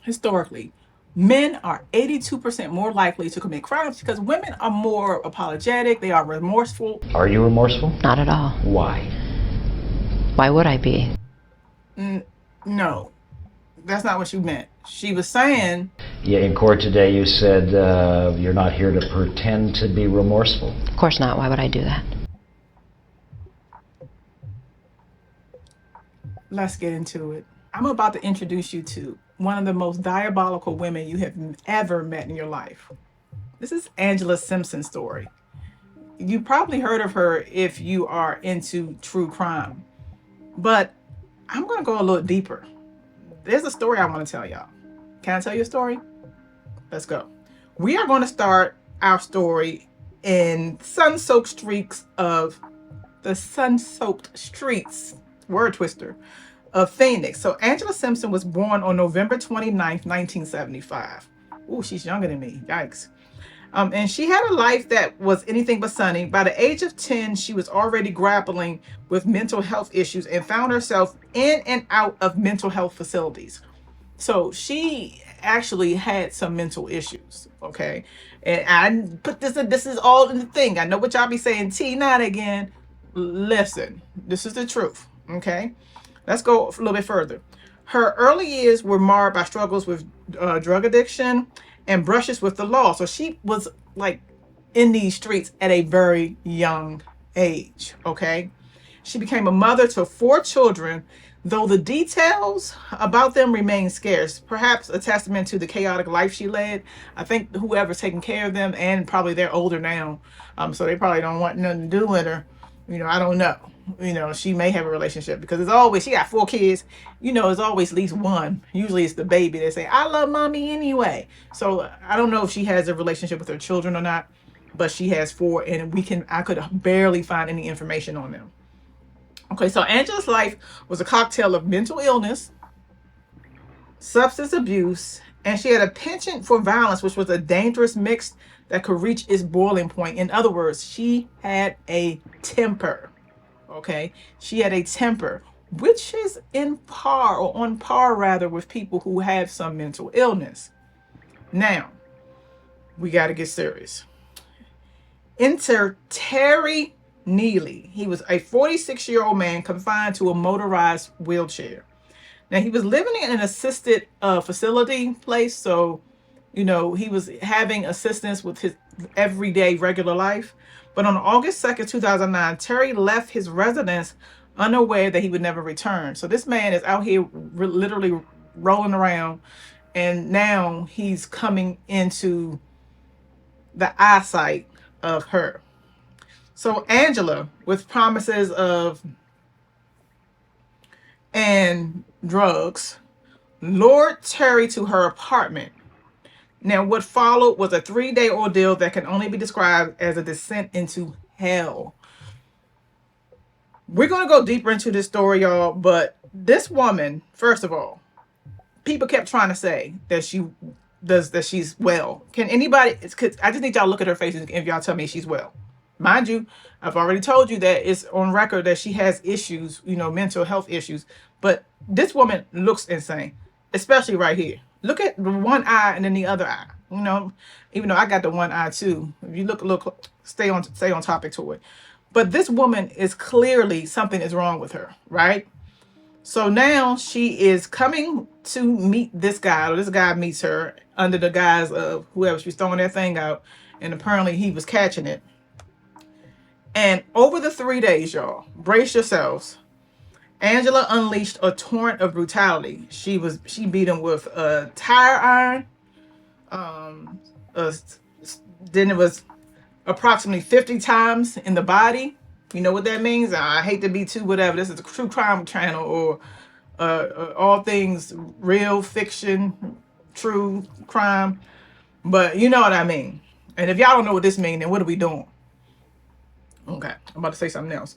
historically, men are 82% more likely to commit crimes because women are more apologetic, they are remorseful. Are you remorseful? Not at all. Why? Why would I be? No, that's not what she meant. She was saying, Yeah, in court today you said you're not here to pretend to be remorseful. Of course not. Why would I do that? let's get into it. I'm about to introduce you to one of the most diabolical women you have ever met in your life. This is Angela Simpson's story. You probably heard of her if you are into true crime, but I'm going to go a little deeper. There's a story I want to tell y'all. Can I tell you a story? Let's go. We are going to start our story in the sun-soaked streets, word twister, of Phoenix. So Angela Simpson was born on November 29th, 1975. Ooh, she's younger than me. Yikes. And she had a life that was anything but sunny. By the age of 10, she was already grappling with mental health issues and found herself in and out of mental health facilities. So she actually had some mental issues, okay? And I put this is all in the thing. I know what y'all be saying, T, not again. Listen, this is the truth, okay? Let's go a little bit further. Her early years were marred by struggles with drug addiction and brushes with the law. So she was like in these streets at a very young age, okay? She became a mother to 4 children, though the details about them remain scarce, perhaps a testament to the chaotic life she led. I think whoever's taking care of them, and probably they're older now, so they probably don't want nothing to do with her. I don't know. She may have a relationship because it's always, she got 4 kids. It's always at least one. Usually it's the baby. They say, I love mommy anyway. So I don't know if she has a relationship with her children or not, but she has 4, and I could barely find any information on them. Okay, so Angela's life was a cocktail of mental illness, substance abuse, and she had a penchant for violence, which was a dangerous mix that could reach its boiling point. In other words, she had a temper. Okay, she had a temper, which is in par, or on par rather, with people who have some mental illness. Now, we got to get serious. Enter Terry Neely. He was a 46-year-old man confined to a motorized wheelchair. Now, he was living in an assisted facility place, so he was having assistance with his everyday regular life. But on August 2nd, 2009, Terry left his residence unaware that he would never return. So this man is out here literally rolling around, and now he's coming into the eyesight of her. So Angela, with promises of and drugs, lured Terry to her apartment. Now, what followed was a 3-day ordeal that can only be described as a descent into hell. We're going to go deeper into this story, y'all, but this woman, first of all, people kept trying to say that she's well. Can anybody, I just need y'all to look at her face and if y'all tell me she's well. Mind you, I've already told you that it's on record that she has issues, mental health issues, but this woman looks insane, especially right here. Look at the one eye and then the other eye. Even though I got the one eye too. If you look, stay on topic to it. But this woman is clearly, something is wrong with her, right? So now she is coming to meet this guy, or this guy meets her under the guise of whoever she's throwing that thing out, and apparently he was catching it. And over the 3 days, y'all, brace yourselves, Angela unleashed a torrent of brutality. She beat him with a tire iron. Then it was approximately 50 times in the body. You know what that means? I hate to be too whatever. This is a true crime channel, or all things real, fiction, true crime. But you know what I mean. And if y'all don't know what this means, then what are we doing? Okay, I'm about to say something else.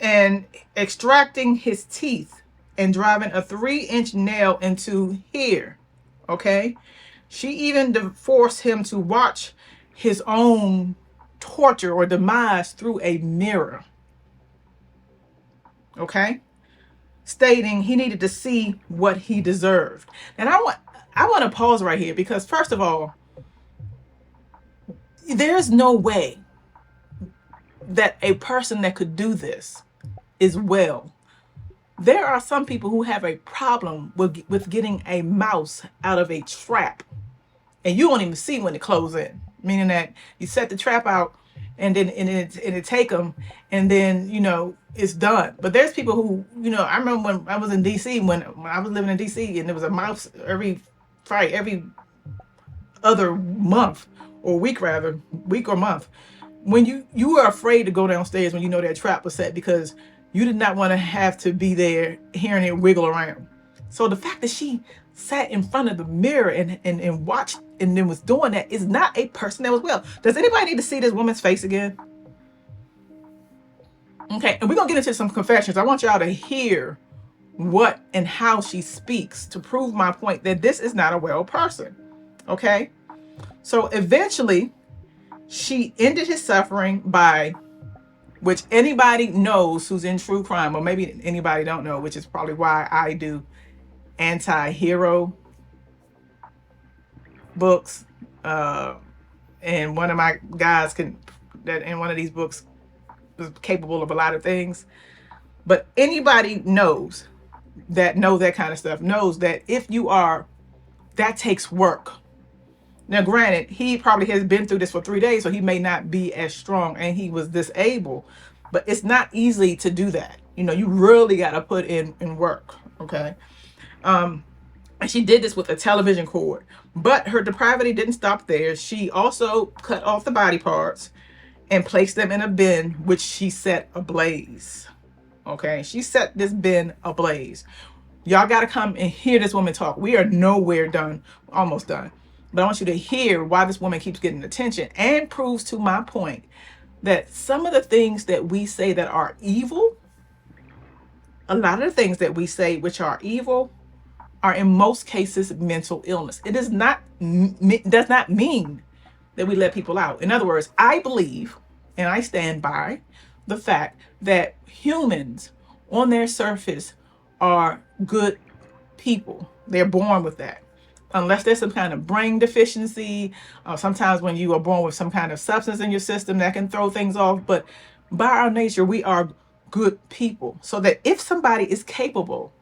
And extracting his teeth and driving a 3-inch nail into here. Okay, she even forced him to watch his own torture or demise through a mirror. Okay, stating he needed to see what he deserved. And I want to pause right here because first of all, there's no way that a person that could do this is well. There are some people who have a problem with getting a mouse out of a trap, and you won't even see when it closes in. Meaning that you set the trap out, and then it take them, and then it's done. But there's people who I remember when I was in DC, when I was living in DC, and there was a mouse every other month or week, rather week or month, when you were afraid to go downstairs when you know that trap was set, because you did not want to have to be there hearing it wiggle around. So the fact that she sat in front of the mirror and watched and then was doing that is not a person that was well. Does anybody need to see this woman's face again? Okay, and we're gonna get into some confessions. I want y'all to hear what and how she speaks to prove my point that this is not a well person. Okay, so eventually she ended his suffering by, which anybody knows who's in true crime, or maybe anybody don't know, which is probably why I do anti-hero books. And one of my guys that in one of these books was capable of a lot of things. But anybody knows that kind of stuff, knows that if you are, that takes work. Now, granted, he probably has been through this for 3 days, so he may not be as strong, and he was disabled, but it's not easy to do that. You really got to put in work. Okay. And she did this with a television cord, but her depravity didn't stop there. She also cut off the body parts and placed them in a bin, which she set ablaze. Okay. She set this bin ablaze. Y'all got to come and hear this woman talk. We are nowhere done, almost done. But I want you to hear why this woman keeps getting attention and proves to my point that some of the things that we say that are evil, a lot of the things that we say which are evil, are in most cases mental illness. It does not mean that we let people out. In other words, I believe and I stand by the fact that humans on their surface are good people. They're born with that. Unless there's some kind of brain deficiency, sometimes when you are born with some kind of substance in your system that can throw things off. But by our nature, we are good people. So that if somebody is capable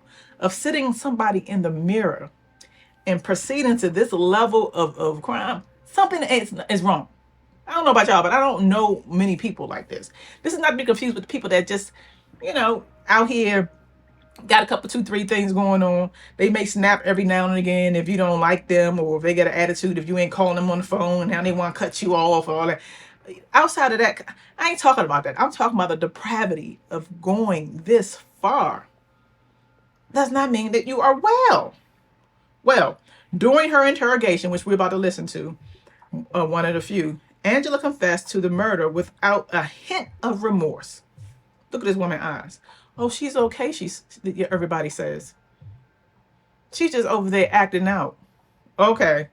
of sitting somebody in the mirror and proceeding to this level of crime, something is wrong. I don't know about y'all, but I don't know many people like this. This is not to be confused with the people that just, out here got a couple, 2, 3 things going on. They may snap every now and again if you don't like them, or if they got an attitude, if you ain't calling them on the phone, and now they want to cut you off or all that. Outside of that, I ain't talking about that. I'm talking about the depravity of going this far. Does not mean that you are well. Well, during her interrogation, which we're about to listen to, one of the few, Angela confessed to the murder without a hint of remorse. Look at this woman's eyes. Oh, she's okay, everybody says. She's just over there acting out. Okay.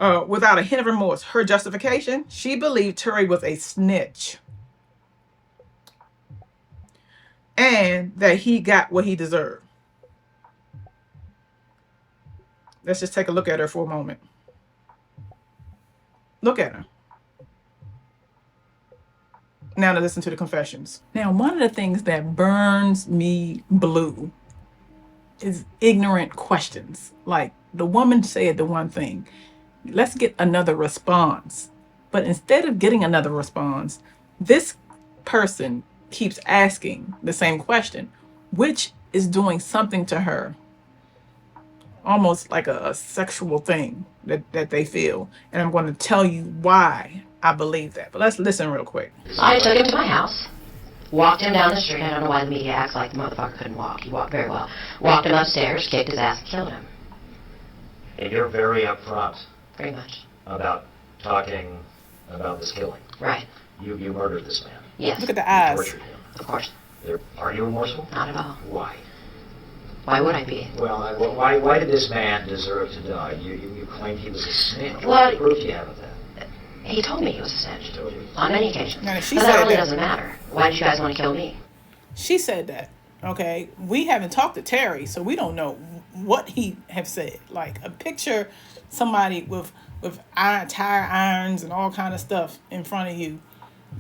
Without a hint of remorse. Her justification, she believed Terry was a snitch. And that he got what he deserved. Let's just take a look at her for a moment. Look at her. Now to listen to the confessions. Now, one of the things that burns me blue is ignorant questions. Like, the woman said the one thing, let's get another response. But instead of getting another response, this person keeps asking the same question, which is doing something to her. Almost like a sexual thing that they feel. And I'm going to tell you why I believe that. But let's listen real quick. I took him to my house, walked him down the street. I don't know why the media acts like the motherfucker couldn't walk. He walked very well. Walked him upstairs, kicked his ass, and killed him. And you're very upfront Very much. about talking about this killing. Right. You murdered this man. Yes. Look at the You eyes. tortured him. Of course. Are you remorseful? Not at all. Why? Why would I be? Well, why did this man deserve to die? You claimed he was a snitch. Well, What proof do you have of that? He told me he was a snitch. He told you. On many occasions. Now, she But said that really that. doesn't matter. Why did you guys want to kill me? She said that. Okay, we haven't talked to Terry, so we don't know what he have said. Like a picture, somebody with tire irons and all kind of stuff in front of you,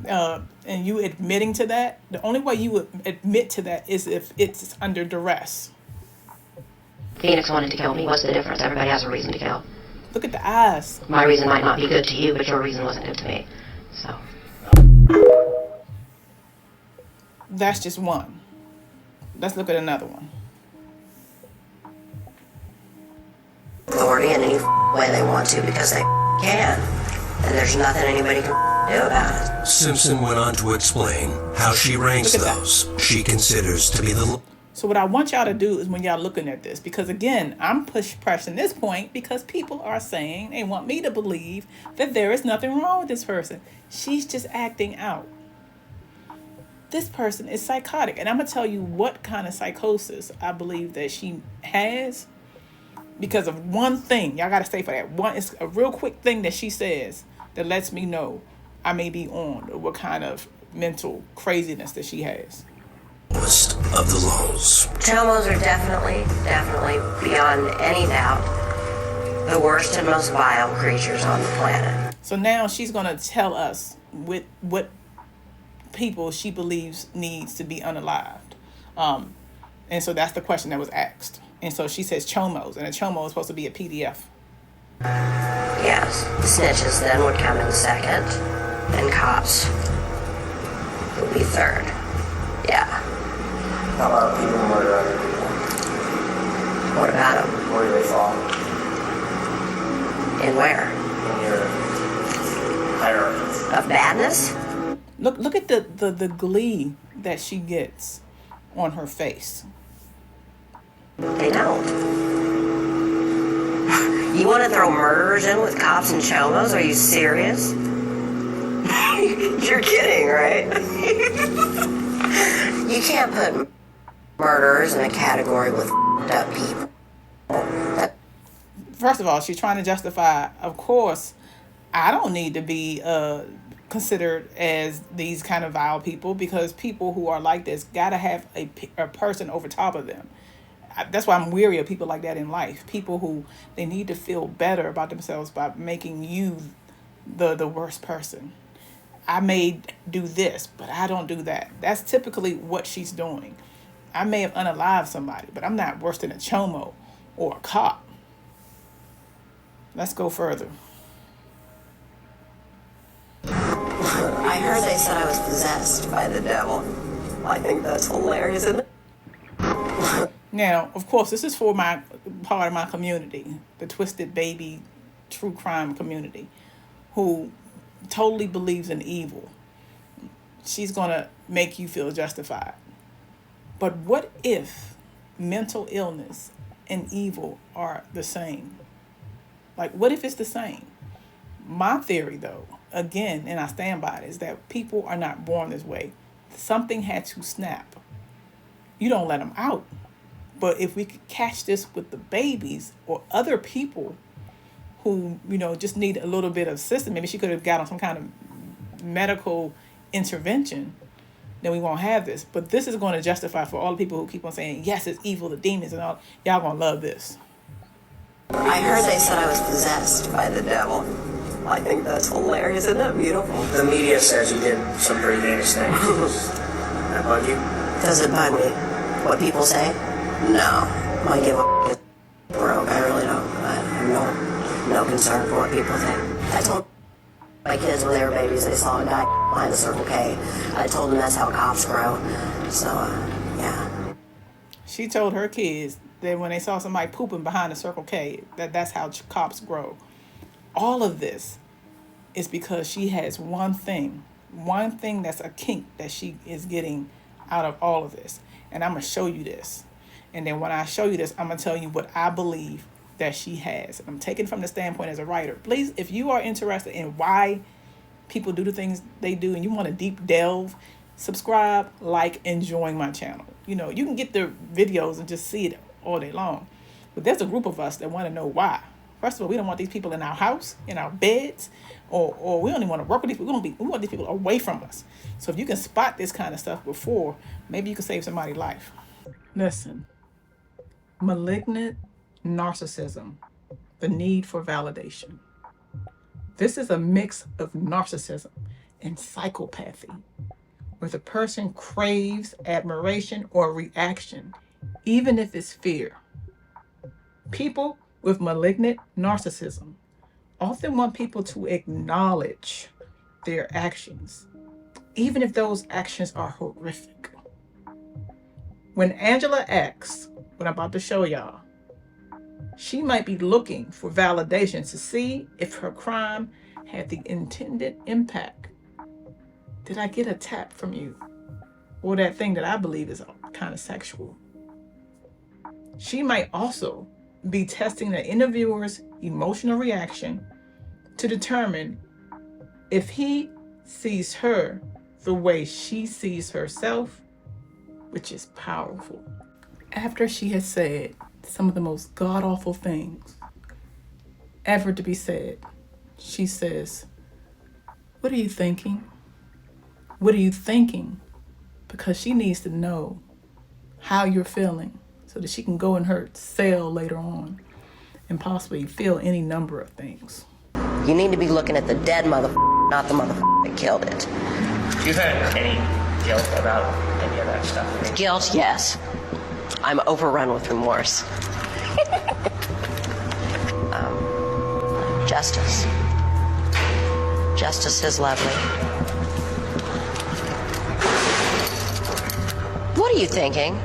and you admitting to that. The only way you would admit to that is if it's under duress. Phoenix wanted to kill me. What's the difference? Everybody has a reason to kill. Look at the eyes. My reason might not be good to you, but your reason wasn't good to me. So. That's just one. Let's look at another one. Authority in any way they want to because they can. And there's nothing anybody can do about it. Simpson went on to explain how she ranks those she considers to be the... So what I want y'all to do is when y'all looking at this, because again, I'm pressing this point because people are saying they want me to believe that there is nothing wrong with this person. She's just acting out. This person is psychotic. And I'm going to tell you what kind of psychosis I believe that she has because of one thing. Y'all got to stay for that. One, it's a real quick thing that she says that lets me know I may be on or what kind of mental craziness that she has. Lowest of the lows. Chomos are definitely beyond any doubt the worst and most vile creatures on the planet. So now she's going to tell us what people she believes needs to be unalived. And so that's the question that was asked. And so she says chomos, and a chomo is supposed to be a PDF. Yes, the snitches then would come in second, and cops would be third. Yeah. How about people who murder other people? What about them? Where do they fall And where? in your hierarchy? Of badness? Look at the glee that she gets on her face. They don't. You want to throw murderers in with cops and chomos? Are you serious? You're kidding, right? You can't put murderers in a category with up people. First of all, she's trying to justify, of course, I don't need to be considered as these kind of vile people because people who are like this got to have a person over top of them. That's why I'm weary of people like that in life. People who they need to feel better about themselves by making you the worst person. I may do this, but I don't do that. That's typically what she's doing. I may have unalived somebody, but I'm not worse than a chomo or a cop. Let's go further. I heard they said I was possessed by the devil. I think that's hilarious, isn't it? Now, of course, this is for my part of my community, the Twisted Baby true crime community, who totally believes in evil. She's going to make you feel justified. But what if mental illness and evil are the same? Like, what if it's the same? My theory, though, again, and I stand by it, is that people are not born this way. Something had to snap. You don't let them out. But if we could catch this with the babies or other people who, just need a little bit of assistance, maybe she could have got on some kind of medical intervention, then we won't have this. But this is going to justify for all the people who keep on saying, yes, it's evil, the demons and all. Y'all going to love this. I heard they said I was possessed by the devil. I think that's hilarious. Isn't that beautiful? The media says you did some pretty heinous things. Does that bug you? Does it bug me? What people say? No. I give a broke. I really don't. I have no concern for what people think. I told my kids when they were babies they saw a guy behind the Circle K. I told them that's how cops grow. So, yeah. She told her kids that when they saw somebody pooping behind the Circle K, that's how cops grow. All of this is because she has one thing that's a kink that she is getting out of all of this. And I'm going to show you this. And then when I show you this, I'm going to tell you what I believe that she has. I'm taking from the standpoint as a writer. Please, if you are interested in why people do the things they do and you want to deep delve, subscribe, like, and join my channel. You can get the videos and just see it all day long. But there's a group of us that want to know why. First of all, we don't want these people in our house, in our beds, or we don't even want to work with these people. We want these people away from us. So if you can spot this kind of stuff before, maybe you can save somebody's life. Listen, malignant narcissism, the need for validation. This is a mix of narcissism and psychopathy, where the person craves admiration or reaction, even if it's fear. People with malignant narcissism often want people to acknowledge their actions, even if those actions are horrific. When Angela acts, what I'm about to show y'all, she might be looking for validation to see if her crime had the intended impact. Did I get a tap from you? Or that thing that I believe is kind of sexual. She might also be testing the interviewer's emotional reaction to determine if he sees her the way she sees herself, which is powerful. After she has said some of the most god-awful things ever to be said, she says, "What are you thinking? What are you thinking?" Because she needs to know how you're feeling so that she can go in her cell later on and possibly feel any number of things. You need to be looking at the dead motherfucker, not the motherfucker that killed it. Do you have any guilt about any of that stuff? Guilt, yes. I'm overrun with remorse. Justice. Justice is lovely. What are you thinking?